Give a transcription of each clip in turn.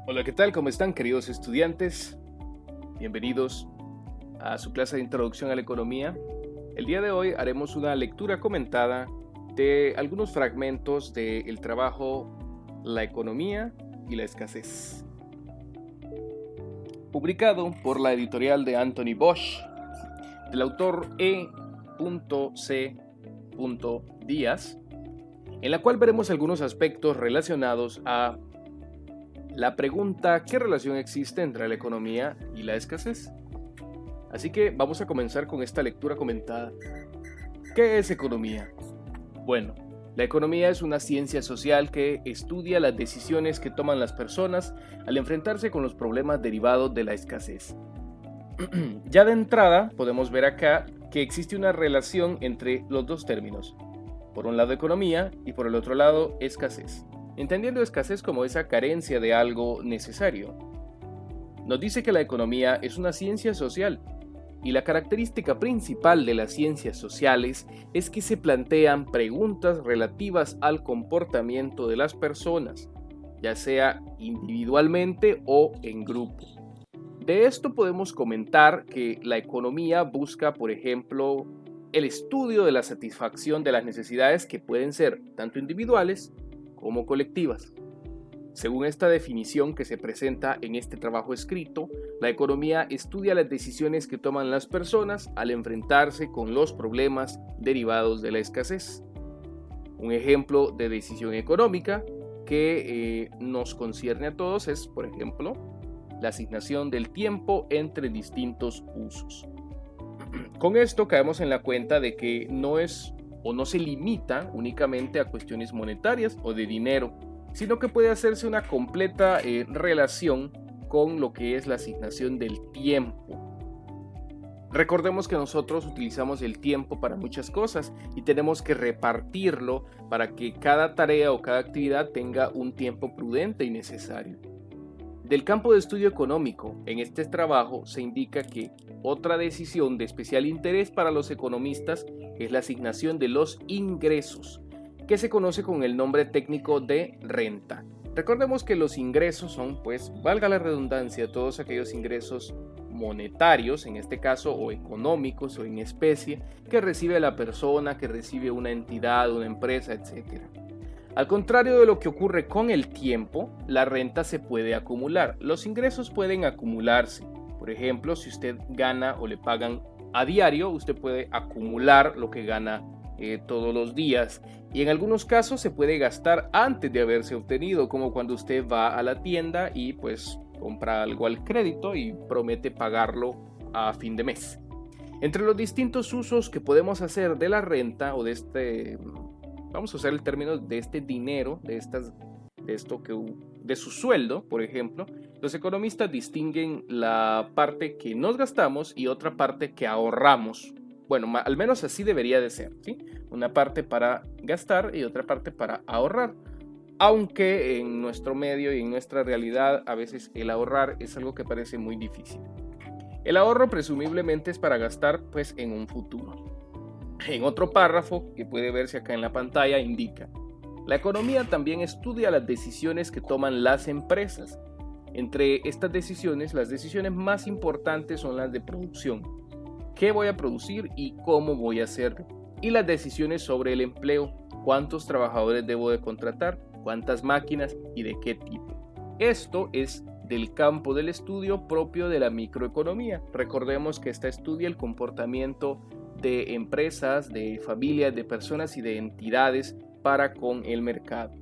Hola, ¿qué tal? ¿Cómo están, queridos estudiantes? Bienvenidos a su clase de Introducción a la Economía. El día de hoy haremos una lectura comentada de algunos fragmentos del trabajo La economía y la escasez, publicado por la editorial de Anthony Bosch, del autor E.C. Díaz, en la cual veremos algunos aspectos relacionados a la pregunta: ¿qué relación existe entre la economía y la escasez? Así que vamos a comenzar con esta lectura comentada. ¿Qué es economía? Bueno, la economía es una ciencia social que estudia las decisiones que toman las personas al enfrentarse con los problemas derivados de la escasez. Ya de entrada podemos ver acá que existe una relación entre los dos términos. Por un lado economía y por el otro lado escasez, entendiendo escasez como esa carencia de algo necesario. Nos dice que la economía es una ciencia social y la característica principal de las ciencias sociales es que se plantean preguntas relativas al comportamiento de las personas, ya sea individualmente o en grupo. De esto podemos comentar que la economía busca, por ejemplo, el estudio de la satisfacción de las necesidades que pueden ser tanto individuales como colectivas. Según esta definición que se presenta en este trabajo escrito, la economía estudia las decisiones que toman las personas al enfrentarse con los problemas derivados de la escasez. Un ejemplo de decisión económica que nos concierne a todos es, por ejemplo, la asignación del tiempo entre distintos usos. Con esto caemos en la cuenta de que no es o no se limita únicamente a cuestiones monetarias o de dinero, sino que puede hacerse una completa relación con lo que es la asignación del tiempo. Recordemos que nosotros utilizamos el tiempo para muchas cosas y tenemos que repartirlo para que cada tarea o cada actividad tenga un tiempo prudente y necesario. Del campo de estudio económico, en este trabajo se indica que otra decisión de especial interés para los economistas es la asignación de los ingresos, que se conoce con el nombre técnico de renta. Recordemos que los ingresos son, pues, valga la redundancia, todos aquellos ingresos monetarios, en este caso, o económicos o en especie, que recibe la persona, que recibe una entidad, una empresa, etc. Al contrario de lo que ocurre con el tiempo, la renta se puede acumular. Los ingresos pueden acumularse. Por ejemplo, si usted gana o le pagan a diario, usted puede acumular lo que gana todos los días. Y en algunos casos se puede gastar antes de haberse obtenido, como cuando usted va a la tienda y pues compra algo al crédito y promete pagarlo a fin de mes. Entre los distintos usos que podemos hacer de la renta o de vamos a usar el término de este dinero, de su sueldo, por ejemplo, los economistas distinguen la parte que nos gastamos y otra parte que ahorramos. Bueno, al menos así debería de ser, ¿sí? Una parte para gastar y otra parte para ahorrar. Aunque en nuestro medio y en nuestra realidad a veces el ahorrar es algo que parece muy difícil. El ahorro presumiblemente es para gastar pues en un futuro. En otro párrafo que puede verse acá en la pantalla indica: la economía también estudia las decisiones que toman las empresas. Entre estas decisiones, las decisiones más importantes son las de producción. ¿Qué voy a producir y cómo voy a hacerlo? Y las decisiones sobre el empleo. ¿Cuántos trabajadores debo de contratar? ¿Cuántas máquinas y de qué tipo? Esto es del campo del estudio propio de la microeconomía. Recordemos que esta estudia el comportamiento de empresas, de familias, de personas y de entidades para con el mercado.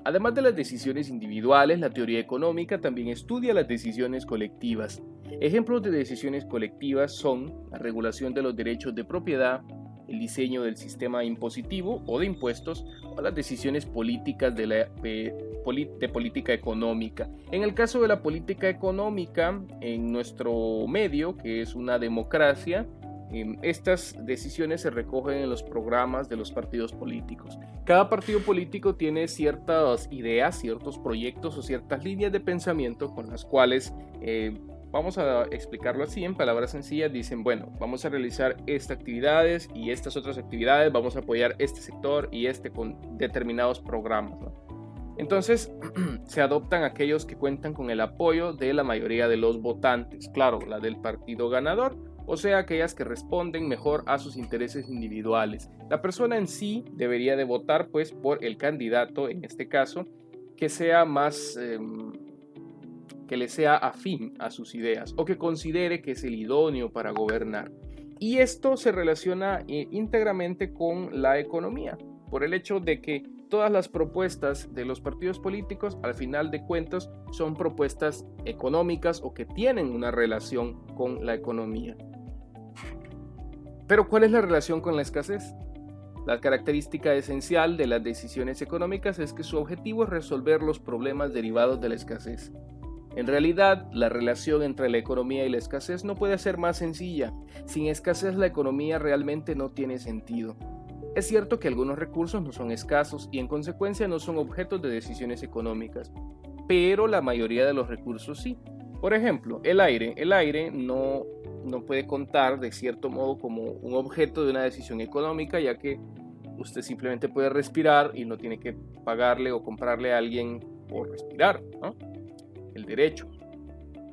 Además de las decisiones individuales, la teoría económica también estudia las decisiones colectivas. Ejemplos de decisiones colectivas son la regulación de los derechos de propiedad, el diseño del sistema impositivo o de impuestos, o las decisiones políticas de política económica. En el caso de la política económica, en nuestro medio, que es una democracia, estas decisiones se recogen en los programas de los partidos políticos. Cada partido político tiene ciertas ideas, ciertos proyectos o ciertas líneas de pensamiento con las cuales, vamos a explicarlo así en palabras sencillas, dicen: bueno, vamos a realizar estas actividades y estas otras actividades, vamos a apoyar este sector y este con determinados programas, ¿no? Entonces, se adoptan aquellos que cuentan con el apoyo de la mayoría de los votantes, claro, la del partido ganador, o sea, aquellas que responden mejor a sus intereses individuales. La persona en sí debería de votar, pues, por el candidato, en este caso, que sea más, que le sea afín a sus ideas o que considere que es el idóneo para gobernar. Y esto se relaciona íntegramente con la economía, por el hecho de que todas las propuestas de los partidos políticos, al final de cuentas, son propuestas económicas o que tienen una relación con la economía. Pero ¿cuál es la relación con la escasez? La característica esencial de las decisiones económicas es que su objetivo es resolver los problemas derivados de la escasez. En realidad, la relación entre la economía y la escasez no puede ser más sencilla. Sin escasez, la economía realmente no tiene sentido. Es cierto que algunos recursos no son escasos y en consecuencia no son objetos de decisiones económicas, pero la mayoría de los recursos sí. Por ejemplo, el aire. El aire no puede contar de cierto modo como un objeto de una decisión económica, ya que usted simplemente puede respirar y no tiene que pagarle o comprarle a alguien por respirar, ¿no? El derecho.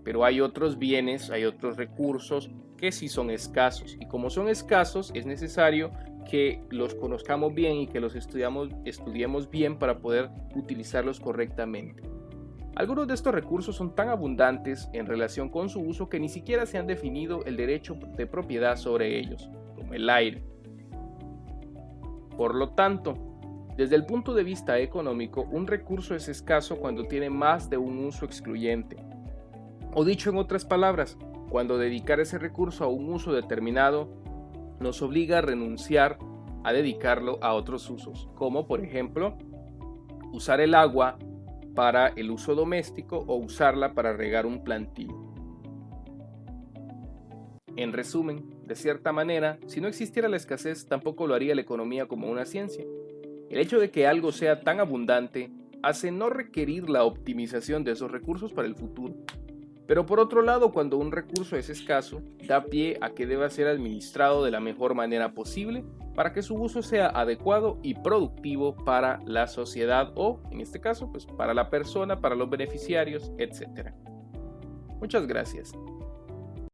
Pero hay otros bienes, hay otros recursos que sí son escasos, y como son escasos es necesario que los conozcamos bien y que los estudiemos bien para poder utilizarlos correctamente. Algunos de estos recursos son tan abundantes en relación con su uso que ni siquiera se han definido el derecho de propiedad sobre ellos, como el aire. Por lo tanto, desde el punto de vista económico, un recurso es escaso cuando tiene más de un uso excluyente. O dicho en otras palabras, cuando dedicar ese recurso a un uso determinado nos obliga a renunciar a dedicarlo a otros usos, como por ejemplo, usar el agua para el uso doméstico o usarla para regar un plantío. En resumen, de cierta manera, si no existiera la escasez, tampoco lo haría la economía como una ciencia. El hecho de que algo sea tan abundante hace no requerir la optimización de esos recursos para el futuro. Pero por otro lado, cuando un recurso es escaso, da pie a que deba ser administrado de la mejor manera posible para que su uso sea adecuado y productivo para la sociedad o, en este caso, pues para la persona, para los beneficiarios, etc. Muchas gracias.